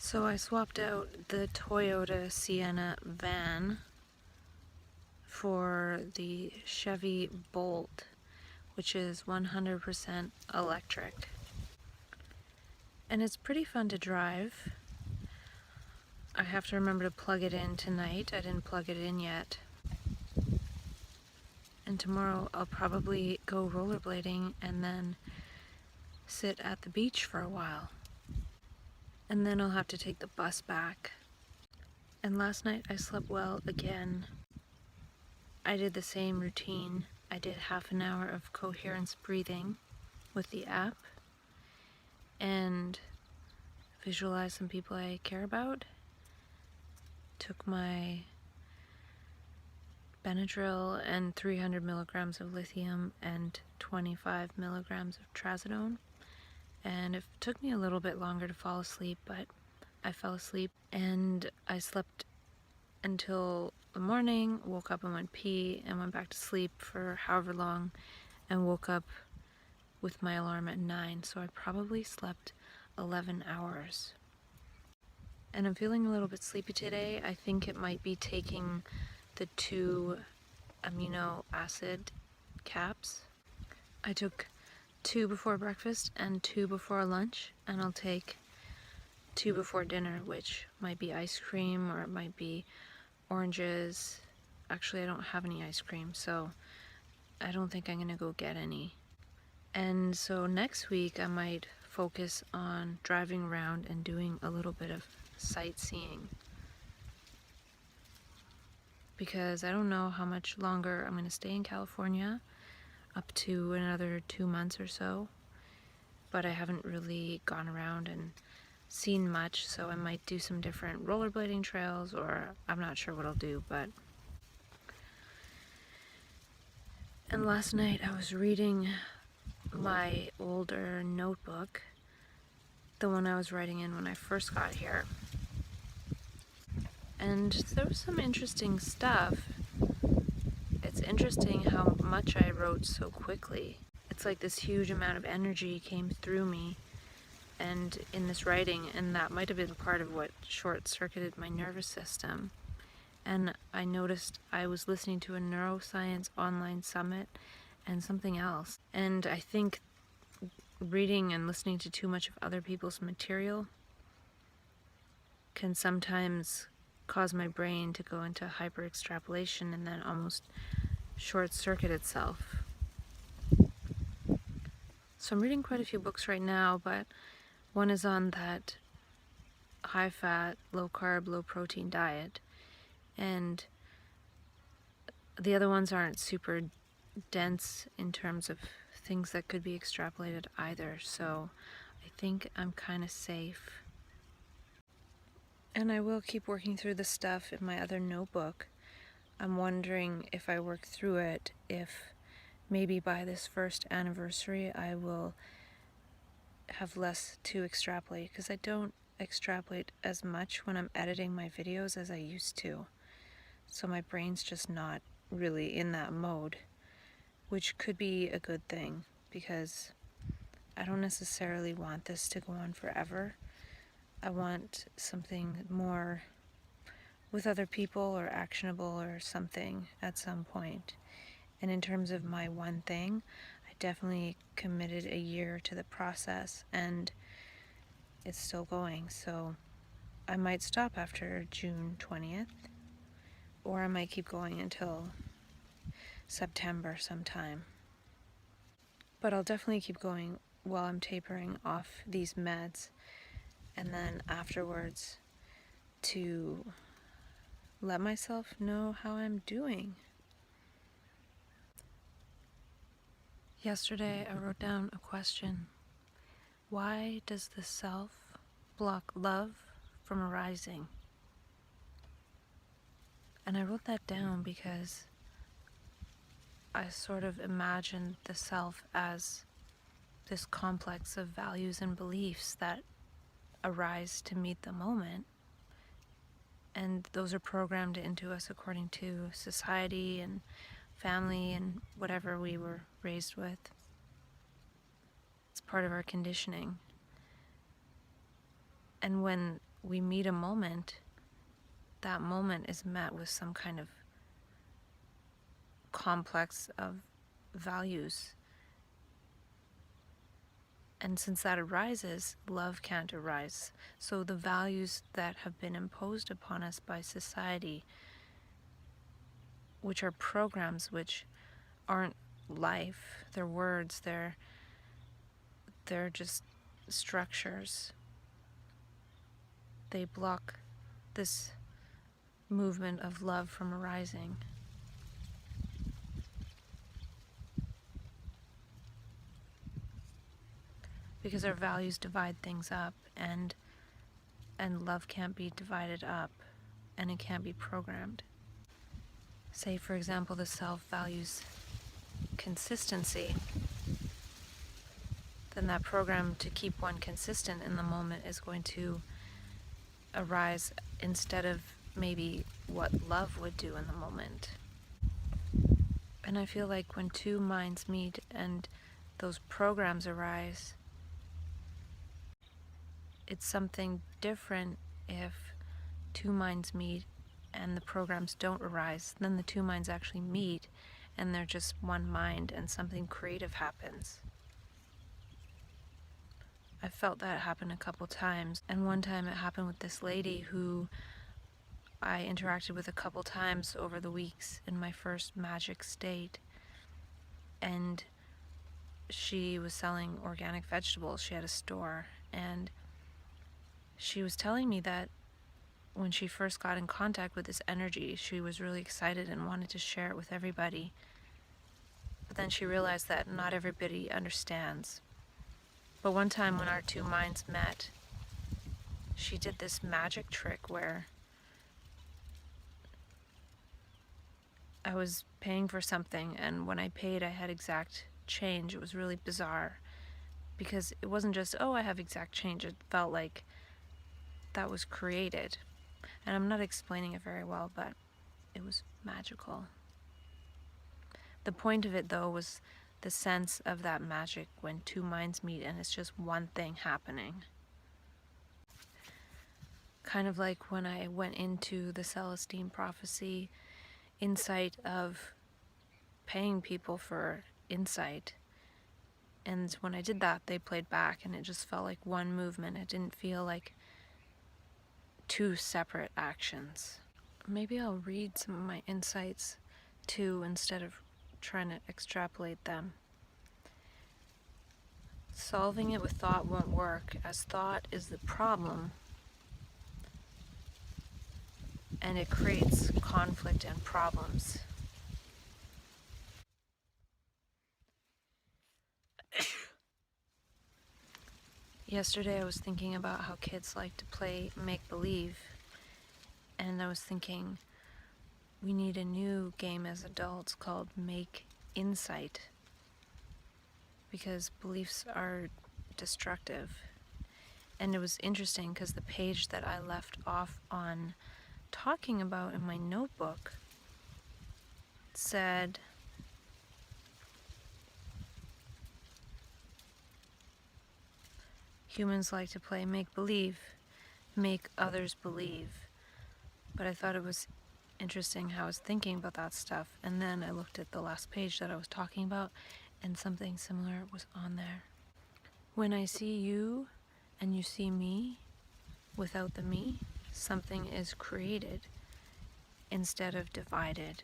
So I swapped out the Toyota Sienna van for the Chevy Bolt, which is 100% electric. And it's pretty fun to drive. I have to remember to plug it in tonight. I didn't plug it in yet. And tomorrow I'll probably go rollerblading and then sit at the beach for a while. And then I'll have to take the bus back. And last night I slept well again. I did the same routine. I did half an hour of coherence breathing with the app and visualized some people I care about. Took my Benadryl and 300 milligrams of lithium and 25 milligrams of trazodone. And it took me a little bit longer to fall asleep, but I fell asleep and I slept until the morning, woke up and went pee and went back to sleep for however long and woke up with my alarm at 9, so I probably slept 11 hours. And I'm feeling a little bit sleepy today. I think it might be taking the 2 amino acid caps. I took 2 before breakfast and 2 before lunch, and I'll take 2 before dinner, which might be ice cream or it might be oranges. Actually, I don't have any ice cream, so I don't think I'm gonna go get any. And so next week I might focus on driving around and doing a little bit of sightseeing, because I don't know how much longer I'm gonna stay in California, up to another 2 months or so, but I haven't really gone around and seen much, so I might do some different rollerblading trails, or I'm not sure what I'll do. And last night I was reading my older notebook, the one I was writing in when I first got here, and there was some interesting stuff. It's interesting how much I wrote so quickly. It's like this huge amount of energy came through me and in this writing, and that might have been part of what short-circuited my nervous system. And I noticed I was listening to a neuroscience online summit and something else. And I think reading and listening to too much of other people's material can sometimes cause my brain to go into hyper-extrapolation and then almost short-circuit itself. So I'm reading quite a few books right now, but one is on that high-fat, low-carb, low-protein diet, and the other ones aren't super dense in terms of things that could be extrapolated either, so I think I'm kind of safe. And I will keep working through the stuff in my other notebook. I'm wondering if I work through it, if maybe by this first anniversary I will have less to extrapolate, because I don't extrapolate as much when I'm editing my videos as I used to. So my brain's just not really in that mode, which could be a good thing, because I don't necessarily want this to go on forever. I want something more with other people or actionable or something at some point. And in terms of my one thing, I definitely committed a year to the process, and it's still going. So I might stop after June 20th, or I might keep going until September sometime. But I'll definitely keep going while I'm tapering off these meds, and then afterwards to let myself know how I'm doing. Yesterday I wrote down a question. Why does the self block love from arising? And I wrote that down because I sort of imagined the self as this complex of values and beliefs that arise to meet the moment. And those are programmed into us according to society and family and whatever we were raised with. It's part of our conditioning. And when we meet a moment, that moment is met with some kind of complex of values. And since that arises, love can't arise. So the values that have been imposed upon us by society, which are programs which aren't life, they're words, they're just structures. They block this movement of love from arising. Because our values divide things up, and love can't be divided up, and it can't be programmed. Say, for example, the self values consistency, then that program to keep one consistent in the moment is going to arise instead of maybe what love would do in the moment. And I feel like when two minds meet and those programs arise, it's something different if two minds meet and the programs don't arise. Then the two minds actually meet and they're just one mind and something creative happens. I felt that happen a couple times, and one time it happened with this lady who I interacted with a couple times over the weeks in my first magic state, and she was selling organic vegetables. She had a store, and she was telling me that when she first got in contact with this energy, she was really excited and wanted to share it with everybody. But then she realized that not everybody understands. But one time when our two minds met, she did this magic trick where I was paying for something, and when I paid, I had exact change. It was really bizarre because it wasn't just, oh, I have exact change. It felt like that was created. And I'm not explaining it very well, but it was magical. The point of it, though, was the sense of that magic when two minds meet and it's just one thing happening. Kind of like when I went into the Celestine prophecy insight of paying people for insight. And when I did that, they played back and it just felt like one movement. It didn't feel like two separate actions. Maybe I'll read some of my insights too instead of trying to extrapolate them. Solving it with thought won't work, as thought is the problem, and it creates conflict and problems. Yesterday I was thinking about how kids like to play make-believe, and I was thinking we need a new game as adults called Make Insight, because beliefs are destructive. And it was interesting because the page that I left off on talking about in my notebook said, humans like to play make-believe, make others believe. But I thought it was interesting how I was thinking about that stuff, and then I looked at the last page that I was talking about, and something similar was on there. When I see you and you see me without the me, something is created instead of divided.